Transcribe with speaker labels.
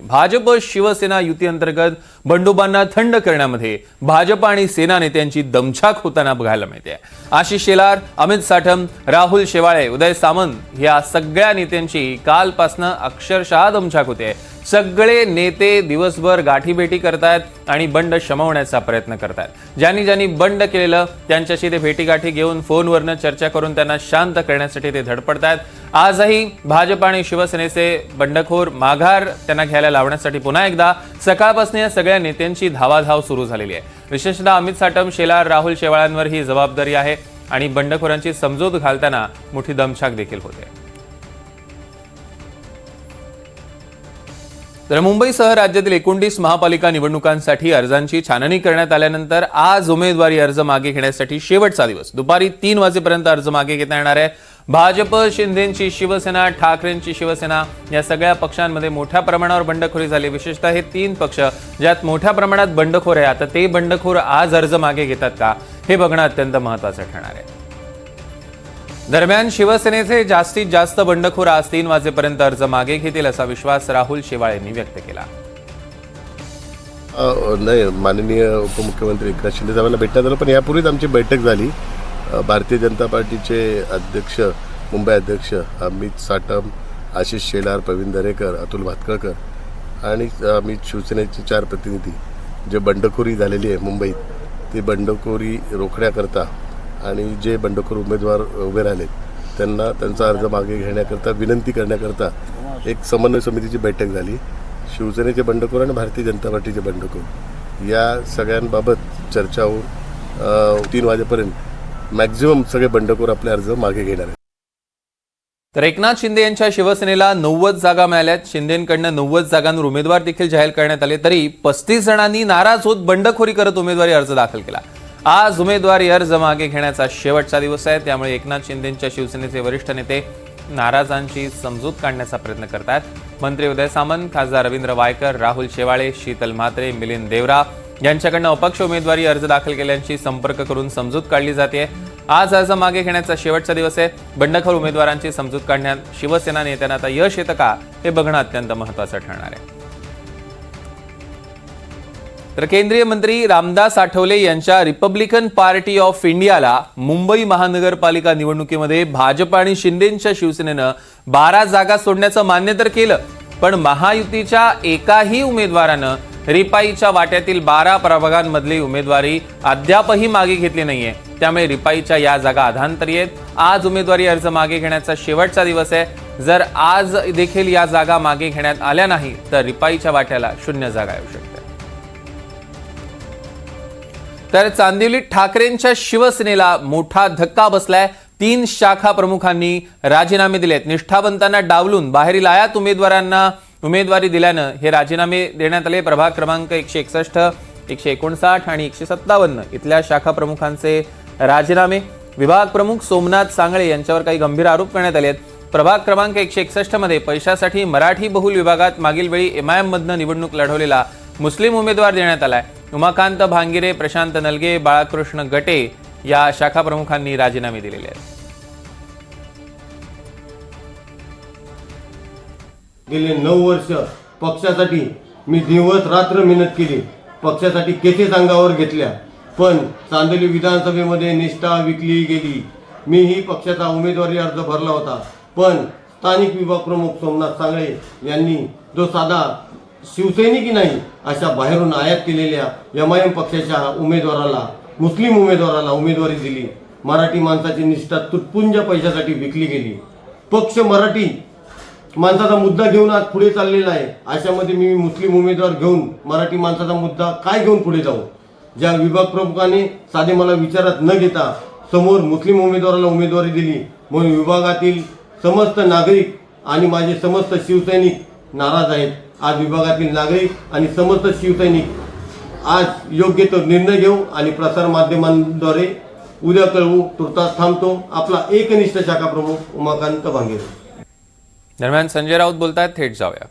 Speaker 1: भाजप शिवसेना युती अंतर्गत बंडोबांना थंड करण्यामध्ये भाजप आणि सेना नेत्यांची दमछाक होताना बघायला मिळते। आशिष शेलार, अमित साटम, राहुल शेवाळे, उदय सामंत या सगळ्या नेत्यांची कालपासून अक्षरशः दमछाक होते। सगळे नेते दिवसभर गाठीभेटी करतायत आणि बंड शमवण्याचा प्रयत्न करतायत। ज्यांनी बंड केलेलं त्यांच्याशी ते भेटीगाठी घेऊन फोनवरनं चर्चा करून त्यांना शांत करण्यासाठी ते धडपडतायत। आजही भाजप आणि शिवसेनेचे बंडखोर माघार त्यांना घ्यायला लावण्यासाठी पुन्हा एकदा सकाळपासून या सगळ्या नेत्यांची धावाधाव सुरू झालेली आहे। विशेषतः अमित साटम, शेलार, राहुल शेवाळ्यांवर ही जबाबदारी आहे आणि बंडखोरांची समजूत घालताना मोठी दमछाक देखील होते। तर मुंबईसह राज्यातील 19 महापालिका निवडणुकांसाठी अर्जांची छाननी करण्यात आल्यानंतर आज उमेदवारी अर्ज मागे घेण्यासाठी शेवटचा दिवस दुपारी 3 वाजेपर्यंत अर्ज मागे घेता येणार आहे। भाजप, शिंदेंची शिवसेना, ठाकरेंची शिवसेना या सगळ्या पक्षांमध्ये मोठ्या प्रमाणावर बंडखोरी झाली। विशेषतः हे 3 पक्ष ज्यात मोठ्या प्रमाणात बंडखोर आहे, आता ते बंडखोर आज अर्ज मागे घेतात का हे बघणं अत्यंत महत्त्वाचं ठरणार आहे। दरम्यान शिवसेनेचे जास्तीत जास्त बंडखोर आज 3 वाजेपर्यंत अर्ज मागे घेतील असा विश्वास राहुल शेवाळेंनी व्यक्त केला।
Speaker 2: नाही, माननीय उपमुख्यमंत्री एकनाथ शिंदे साहेबांना भेटण्यात आलं, पण यापूर्वीच आमची बैठक झाली। भारतीय जनता पार्टीचे अध्यक्ष, मुंबई अध्यक्ष अमित साटम, आशिष शेलार, प्रवीण दरेकर, अतुल भातखळकर आणि आम्ही शिवसेनेचे 4 प्रतिनिधी जे बंडखोरी झालेली आहे मुंबईत, ती बंडखोरी रोखण्याकरता आणि जे बंडखोर उमेदवार उभे राहिलेत त्यांना त्यांचा अर्ज मागे घेण्याकरता विनंती करण्याकरता एक समन्वय समितीची बैठक झाली। शिवसेनेचे बंडखोर आणि भारतीय जनता पार्टीचे बंडखोर या सगळ्यांबाबत चर्चा होऊन 3 वाजेपर्यंत मॅक्झिमम सगळे बंडखोर आपले अर्ज मागे घेणार आहेत।
Speaker 1: तर एकनाथ शिंदे यांच्या शिवसेनेला 90 जागा मिळाल्यात। शिंदेंकडनं 90 जागांवर उमेदवार देखील जाहीर करण्यात आले, तरी 35 जणांनी नाराज होत बंडखोरी करत उमेदवारी अर्ज दाखल केला। आज उमेदवारी अर्ज मागे घेण्याचा शेवटचा दिवस आहे, त्यामुळे एकनाथ शिंदेंच्या शिवसेनेचे वरिष्ठ नेते नाराजांची समजूत काढण्याचा प्रयत्न करतात। मंत्री उदय सामंत, खासदार रवींद्र वायकर, राहुल शेवाळे, शीतल म्हात्रे, मिलिंद देवरा यांच्याकडनं अपक्ष उमेदवारी अर्ज दाखल केल्यांची संपर्क करून समजूत काढली जाते। आज अर्ज मागे घेण्याचा शेवटचा दिवस आहे। बंडखोर उमेदवारांची समजूत काढण्यात शिवसेना नेत्यांना आता यश येतं का हे बघणं अत्यंत महत्त्वाचं ठरणार आहे। तर केंद्रीय मंत्री रामदास आठवले यांच्या रिपब्लिकन पार्टी ऑफ इंडियाला मुंबई महानगरपालिका निवडणुकीमध्ये भाजप आणि शिंदेंच्या शिवसेनेनं 12 जागा सोडण्याचं मान्य तर केलं, पण महायुतीच्या एकाही उमेदवारानं रिपाईच्या वाट्यातील 12 प्रभागांमधली उमेदवारी अद्यापही मागे घेतली नाहीये। त्यामुळे रिपाईच्या या जागा अधांतरी आहेत। आज उमेदवारी अर्ज मागे घेण्याचा शेवटचा दिवस आहे। जर आज देखील या जागा मागे घेण्यात आल्या नाही तर रिपाईच्या वाट्याला 0 जागा येऊ शकतात। तर चांदिवलीत ठाकरेंच्या शिवसेनेला मोठा धक्का बसलाय। 3 शाखा प्रमुखांनी राजीनामे दिलेत। निष्ठावंतांना डावलून बाहेरील आयात उमेदवारांना उमेदवारी दिल्यानं हे राजीनामे देण्यात आले। प्रभाग क्रमांक 161, 159 आणि 157 इथल्या शाखा प्रमुखांचे राजीनामे। विभाग प्रमुख सोमनाथ सांगळे यांच्यावर काही गंभीर आरोप करण्यात आले आहेत। प्रभाग क्रमांक 161 मध्ये पैशासाठी मराठी बहुल विभागात मागील वेळी MIM मधनं निवडणूक लढवलेला मुस्लिम उमेदवार देण्यात आलाय। उमाकांत भांगिरे, प्रशांत नलगे, बाळकृष्ण गटे या शाखा प्रमुखांनी राजीनामे दिलेले आहेत।
Speaker 3: गेले 9 वर्ष पक्षासाठी मी दिवस रात्र मेहनत केली, पक्षासाठी केसेस अंगावर घेतल्या, पण चांदोली विधानसभेमध्ये निष्ठा विकली गेली। मीही पक्षाचा उमेदवारी अर्ज भरला होता, पण स्थानिक विभाग प्रमुख सोमनाथ सांगळे यांनी जो साधा शिवसैनिकी नाही अशा बाहेरून आयात केलेल्या MIM पक्षाच्या उमेदवाराला, मुस्लिम उमेदवाराला उमेदवारी दिली। मराठी माणसाची निष्ठा तुटपुंज पैशासाठी विकली गेली। पक्ष मराठी माणसाचा मुद्दा घेऊन आज पुढे चाललेला आहे, अशामध्ये मी मुस्लिम उमेदवार घेऊन मराठी माणसाचा मुद्दा काय घेऊन पुढे जाऊ? ज्या विभाग प्रमुखाने साधे मला विचारात न घेता समोर मुस्लिम उमेदवाराला उमेदवारी दिली, म्हणून विभागातील समस्त नागरिक आणि माझे समस्त शिवसैनिक नाराज आहेत। आज विभागातील नागरिक आणि समस्त शिवसैनिक आज योग्य तो निर्णय घेऊ आणि प्रसार माध्यमांद्वारे उद्या कळवू। तुर्तास थांबतो आपला एकनिष्ठ शाखा प्रमुख उमाकांत भांगिरे।
Speaker 1: दरम्यान संजय राऊत बोलतायत, थेट जाऊया।